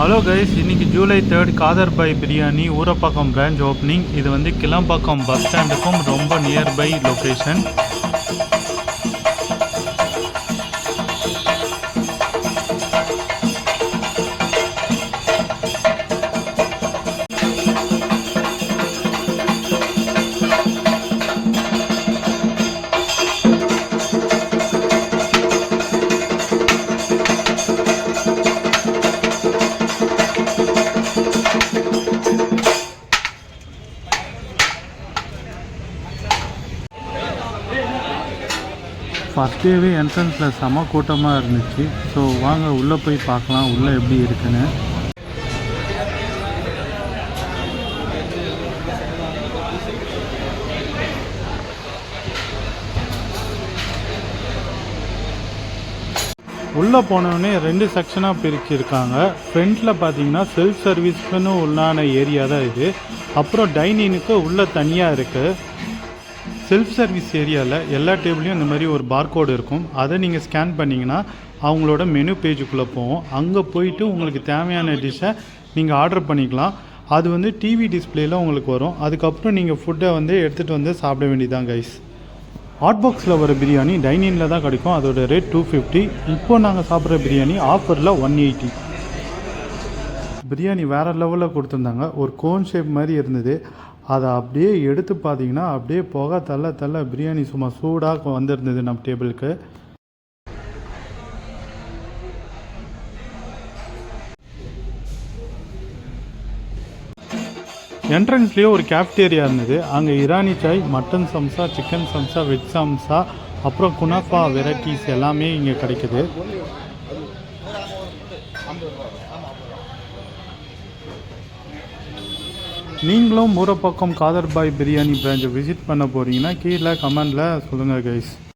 Hello guys, இன்னைக்கு July 3 Kader Bhai biryani Urapakkam branch opening. இது வந்து கிளம்பாக்கம் பஸ் ஸ்டாண்டுக்கும் ரொம்ப நியர்பை லொக்கேஷன். ஃபஸ்ட் டேவே என்ட்ரன்ஸில் செம கூட்டமாக இருந்துச்சு. ஸோ வாங்க உள்ளே போய் பார்க்கலாம் உள்ளே எப்படி இருக்குன்னு. உள்ளே போனோடனே 2 செக்ஷனாக பிரிச்சுருக்காங்க. ஃப்ரண்ட்டில் பார்த்தீங்கன்னா செல்ஃப் சர்வீஸ்க்குன்னு உள்ளான ஏரியா தான் இது. அப்புறம் டைனிங்க்கு உள்ளே தனியாக இருக்குது. செல்ஃப் சர்வீஸ் ஏரியாவில் எல்லா டேபிளையும் இந்த மாதிரி ஒரு பார்கோடு இருக்கும். அதை நீங்கள் ஸ்கேன் பண்ணிங்கன்னா அவங்களோட மெனு பேஜுக்குள்ளே போவோம். அங்கே போயிட்டு உங்களுக்கு தேவையான டிஷ்ஷை நீங்கள் ஆர்டர் பண்ணிக்கலாம். அது வந்து டிவி டிஸ்பிளேயில் உங்களுக்கு வரும். அதுக்கப்புறம் நீங்கள் ஃபுட்டை வந்து எடுத்துகிட்டு வந்து சாப்பிட வேண்டியதான் கைஸ். ஹாட் பாக்ஸில் வர பிரியாணி டைனிங்கில் தான் கிடைக்கும். அதோட ரேட் 250. இப்போது நாங்கள் சாப்பிட்ற பிரியாணி ஆஃபரில் 180. பிரியாணி வேறு லெவலில் கொடுத்துருந்தாங்க. ஒரு கோன் ஷேப் மாதிரி இருந்தது. அதை அப்படியே எடுத்து பார்த்தீங்கன்னா அப்படியே போக தள்ள பிரியாணி சும்மா சூடாக வந்திருந்தது நம்ம டேபிளுக்கு. என்ட்ரன்ஸ்லேயே ஒரு கேஃப்டேரியா இருந்தது. அங்கே Irani chai, mutton samsa, chicken samsa, veg samsa, அப்புறம் குனாஃபா வெரைட்டிஸ் எல்லாமே இங்கே கிடைக்குது. நீங்களும் ஊரப்பாக்கம் காதர் பாய் பிரியாணி பிரான்ச்சை விசிட் பண்ண போகிறீங்கன்னா கீழே கமெண்டில் சொல்லுங்கள் கைஸ்.